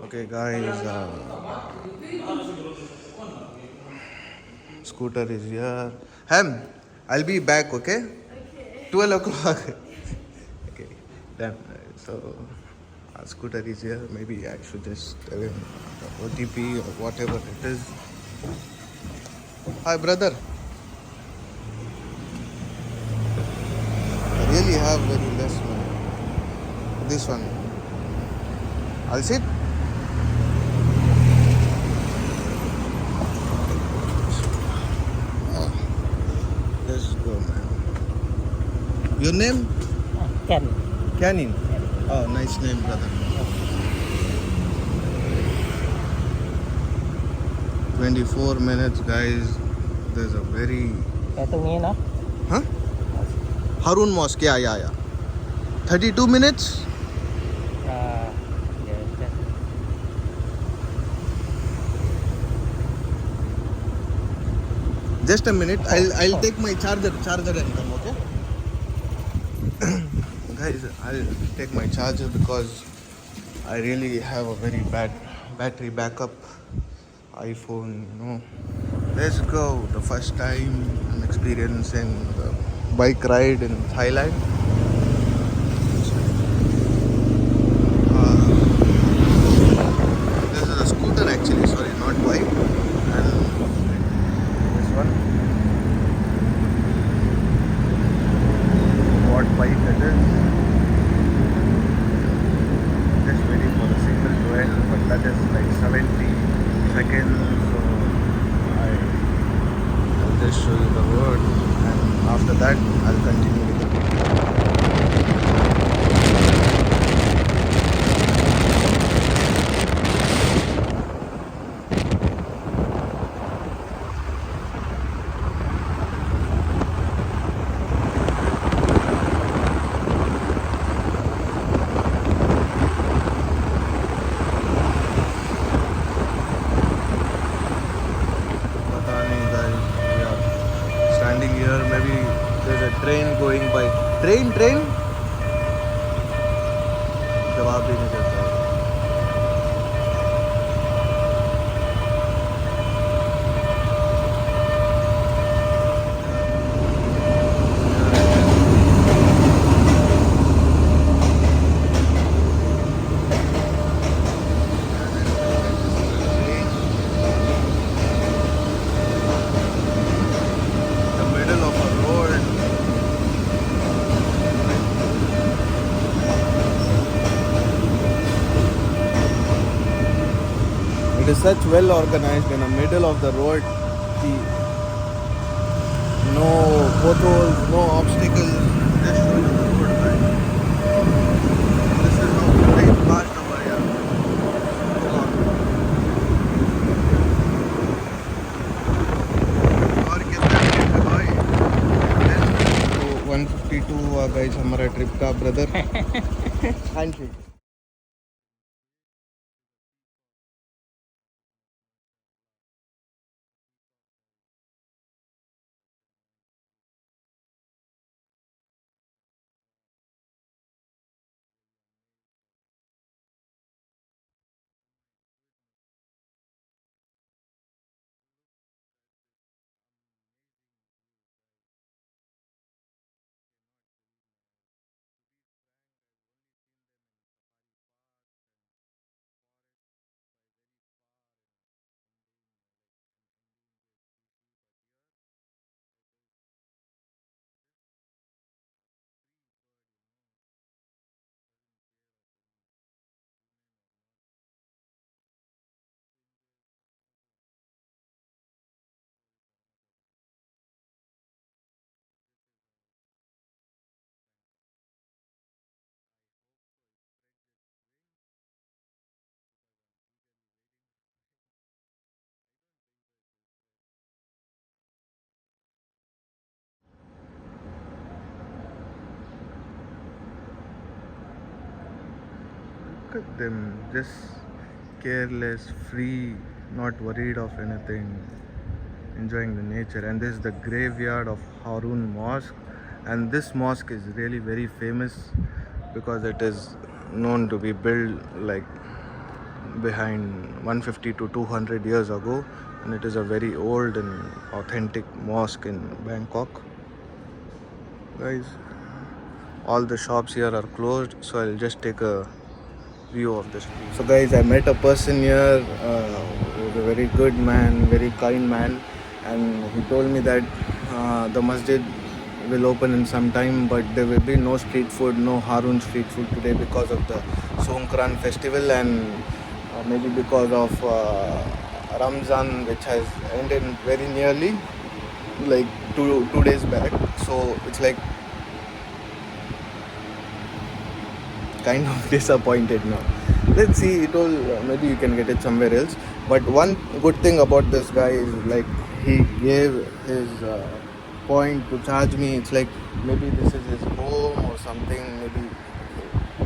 Okay, guys, scooter is here. Ham, I'll be back, okay? 12 o'clock. Okay, done. So, scooter is here. Maybe I should just tell him the OTP or whatever it is. Hi, brother. I really have very less money. This one. I'll sit. Let's go, man. Your name? Ken. Canin. Oh, nice name, brother. 24 minutes, guys. There's a very. Huh? Harun Mosque. Yeah. 32 minutes. Just a minute. I'll take my charger and come. Okay. Guys, I'll take my charger because I really have a very bad battery backup. iPhone, Let's go. The first time I'm experiencing the bike ride in Thailand. This is a scooter actually, sorry, not bike. And this one, what bike it is. Just waiting for the signal to end, but that is like 70 seconds. So I'll just show you the road, and after that I'll continue with the video. पता नहीं guys, we are standing here. Maybe there's a train going by. Train. जवाब भी नहीं देता है. The middle of a road. It is such well organized in the middle of the road. No potholes, no obstacles. Just show you the road, right? This is how we take past over here. और कितना minute है भाई? तो 152 हुआ guys हमारा trip का brother. Handshake. Look at them, just careless, free, not worried of anything, enjoying the nature. And this is the graveyard of Harun Mosque. And this mosque is really very famous because it is known to be built like behind 150 to 200 years ago, and it is a very old and authentic mosque in Bangkok. Guys, all the shops here are closed, so I'll just take a view of the street. So guys, I met a person here who's a very good man, very kind man, and he told me that the masjid will open in some time, but there will be no street food, no Harun street food today because of the Songkran festival, and maybe because of Ramzan, which has ended very nearly, like two days back. So it's like kind of disappointed now. Let's see. He told maybe you can get it somewhere else. But one good thing about this guy is like he gave his point to charge me. It's like maybe this is his home or something. Maybe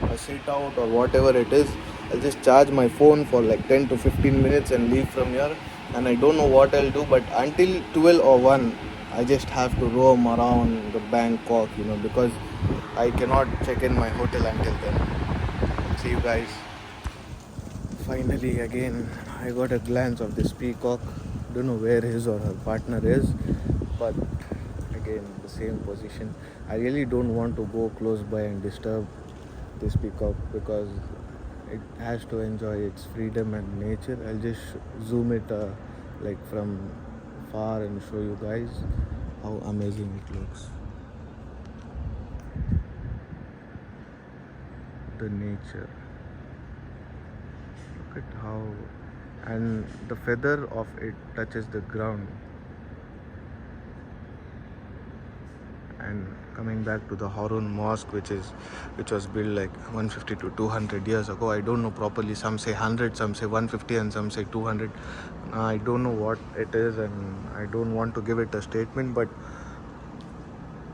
a sit out or whatever it is. I'll just charge my phone for like 10 to 15 minutes and leave from here. And I don't know what I'll do. But until 12 or 1, I just have to roam around the Bangkok, because I cannot check in my hotel until then. See you guys. Finally, again, I got a glance of this peacock. Don't know where his or her partner is, but again, the same position. I really don't want to go close by and disturb this peacock because it has to enjoy its freedom and nature. I'll just zoom it like from far and show you guys how amazing it looks. The nature, look at how, and the feather of it touches the ground. And coming back to the Harun Mosque, which was built like 150 to 200 years ago. I don't know properly. Some say 100, some say 150, and some say 200. I don't know what it is, and I don't want to give it a statement, but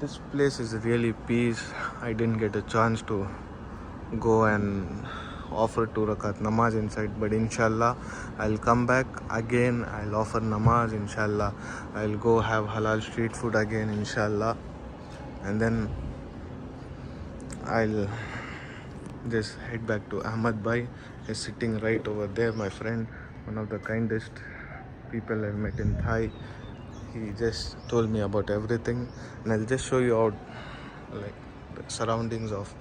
this place is really peace. I didn't get a chance to go and offer 2 rakat namaz inside, but inshallah I'll come back again. I'll offer namaz, inshallah. I'll go have halal street food again, inshallah, and then I'll just head back to Ahmad Bhai. He's sitting right over there, my friend, one of the kindest people I've met in Thai. He just told me about everything, and I'll just show you out like the surroundings of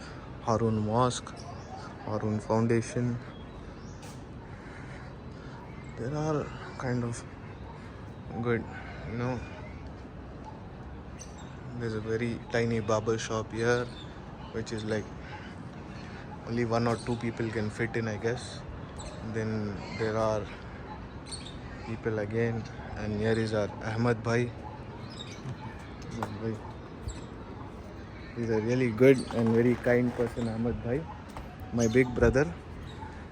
Harun Mosque, Harun Foundation. There are kind of good, there's a very tiny barber shop here, which is like only 1 or 2 people can fit in, I guess. Then there are people again, and here is our Ahmad Bhai. He's a really good and very kind person, Ahmad Bhai, my big brother.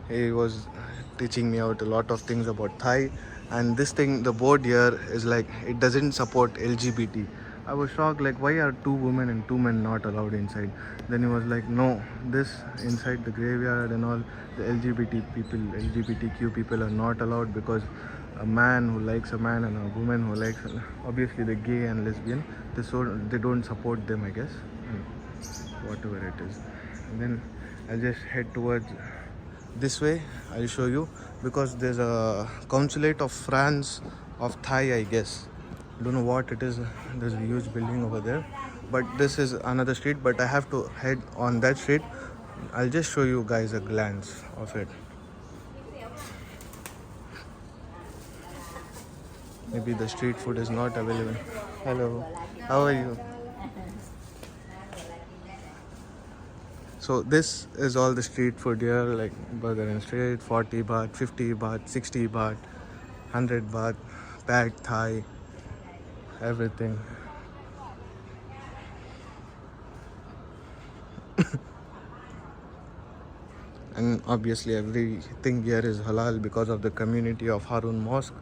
He was teaching me out a lot of things about Thai, and this thing, the board here is like it doesn't support LGBT. I was shocked, like why are 2 women and 2 men not allowed inside? Then he was like, no, this inside the graveyard and all, the LGBTQ people are not allowed because a man who likes a man and a woman who likes, obviously the gay and lesbian, they don't support them, I guess, whatever it is. And then I'll just head towards this way. I'll show you, because there's a consulate of France of Thai, I guess. Don't know what it is. There's a huge building over there, but this is another street, but I have to head on that street. I'll just show you guys a glance of it. Maybe the street food is not available. Hello, how are you? So this is all the street food here, like burger and street, 40 baht, 50 baht, 60 baht, 100 baht, pad Thai, everything. And obviously everything here is halal because of the community of Harun Mosque.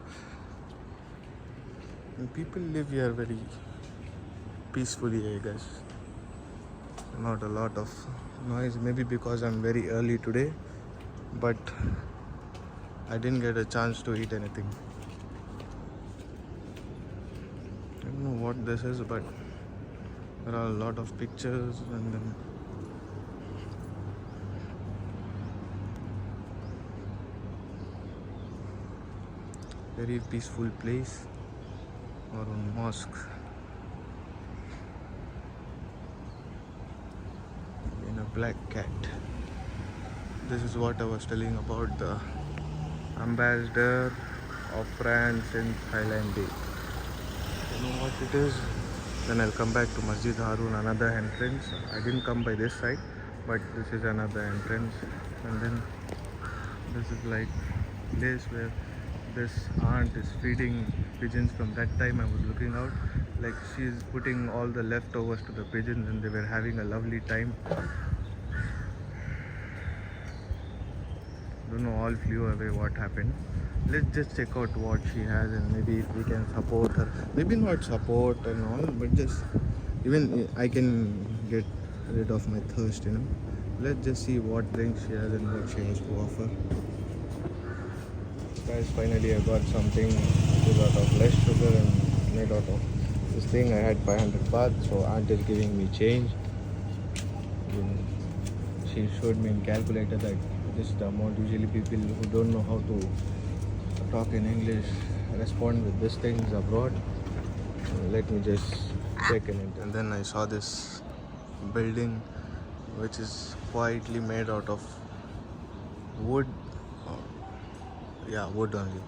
And people live here very peacefully, I guess. Not a lot of noise, maybe because I'm very early today, but I didn't get a chance to eat anything. I don't know what this is, but there are a lot of pictures, and then very peaceful place or a mosque in a black cat. This is what I was telling about the ambassador of France in Thailand Day. You know what it is? Then I'll come back to Masjid Harun, another entrance. I didn't come by this side, but this is another entrance. And then this is like place where this aunt is feeding pigeons. From that time I was looking out, like she's putting all the leftovers to the pigeons and they were having a lovely time. Don't know, all flew away. What happened? Let's just check out what she has and maybe if we can support her. Maybe not support and all, but just even I can get rid of my thirst, you know. Let's just see what drinks she has and what she has to offer. Guys, finally I got something which is out of less sugar and made out of this thing. I had 500 baht, so aunt is giving me change. She showed me in calculator that this is the amount. Usually people who don't know how to talk in English respond with these things abroad. Let me just check in it. And then I saw this building which is quietly made out of wood. Yeah, wood only.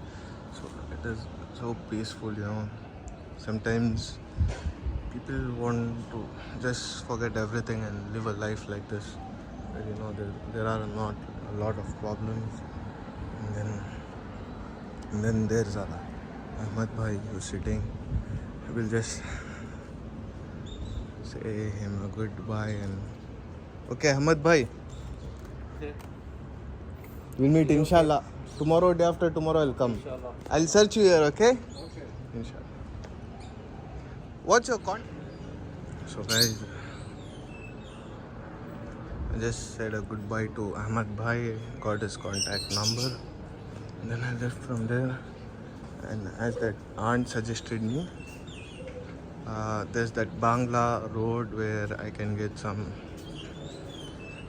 So it is so peaceful, you know. Sometimes people want to just forget everything and live a life like this. But, you know, there are not a lot of problems. And then there's Ahmad Bhai who's sitting. I will just say him a goodbye and okay, Ahmad Bhai. Okay. We'll meet inshallah. Tomorrow, day after tomorrow, I'll come. Inshallah. I'll search you here, okay? Okay. Inshallah. What's your con? So guys, I just said a goodbye to Ahmad Bhai, got his contact number. And then I left from there. And as that aunt suggested me, there's that Bangla road where I can get some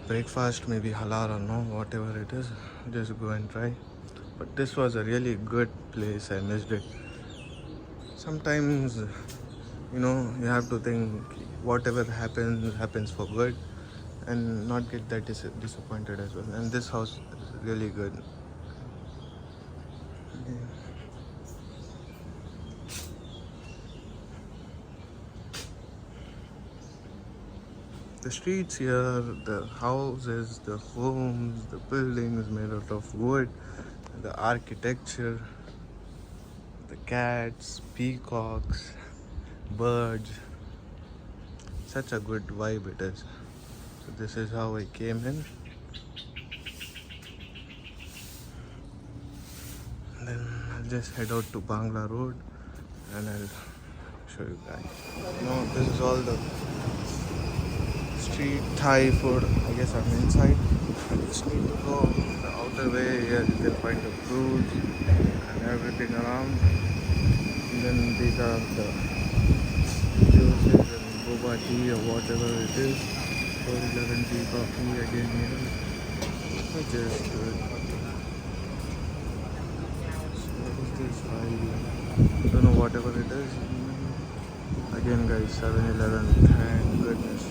breakfast, maybe halal or no, whatever it is. Just go and try. But this was a really good place. I missed it. Sometimes, you know, you have to think whatever happens for good and not get that disappointed as well. And this house is really good. The streets here, the houses, the homes, the buildings made out of wood, the architecture, the cats, peacocks, birds. Such a good vibe it is. So this is how I came in. And then I'll just head out to Bangla Road and I'll show you guys. No, this is all the street Thai food. I guess I'm inside. I just need to go the outer way. Here you can find the fruits and everything around. And then these are the juices and boba tea or whatever it is. 411 tea coffee again here. Which is good. So what is this? I don't know, whatever it is. Again guys, 7-Eleven. Thank goodness.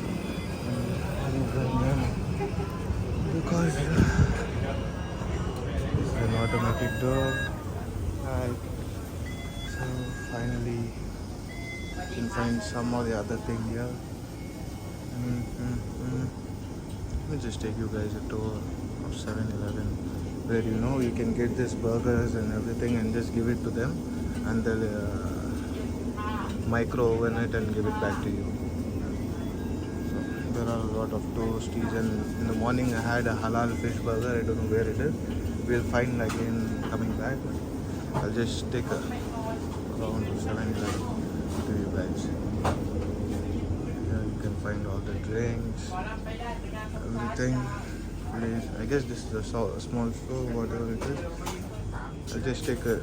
Because it's an automatic door. Right. So finally I can find some or the other thing here. Let me just take you guys a tour of 7-Eleven where you know you can get these burgers and everything and just give it to them and they'll micro oven it and give it back to you. There are a lot of toasties and in the morning I had a halal fish burger. I don't know where it is. We'll find again coming back. I'll just take a round to 7-Eleven to you guys. Here you can find all the drinks, everything. Please, I guess this is a small store, whatever it is. I'll just take a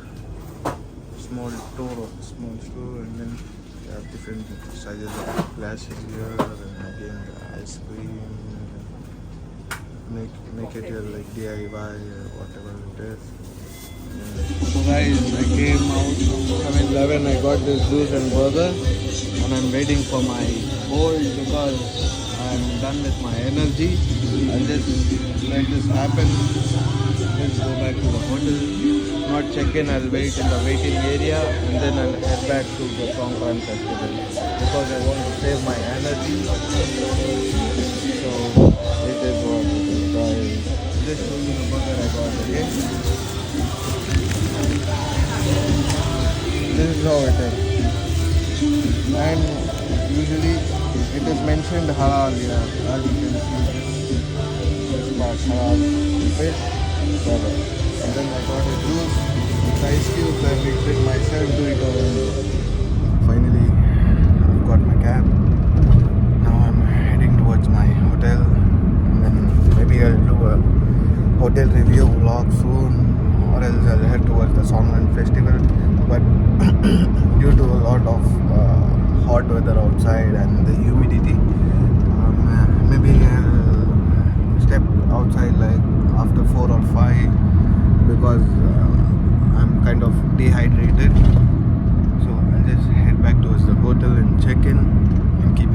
small tour of the small store and then we have different sizes of glasses here and again the ice cream. Make it your like DIY or whatever it is. So guys, I came out from 7-Eleven, I got this juice and burger and I'm waiting for my bolt because I'm done with my energy. I'll just let this happen. Let's go back to the hotel. Not check in, I'll wait in the waiting area and then I'll head back to the Songkran festival because I want to save my energy. So it is what it is, guys. Just show you the burger I got, okay? This is how it is. And usually it is mentioned halal here, as you can see. This part halal fish, burger. And then I got a juice with ice cubes. I mixed it myself, do it all. Finally, I've got my cab. Now I'm heading towards my hotel. And then maybe I'll do a hotel review vlog soon. Or else I'll head towards the Songkran festival. But due to a lot of hot weather outside and the humidity, maybe I'll step outside like after 4 or 5 because I'm kind of dehydrated. So I'll just head back towards the hotel and check in and keep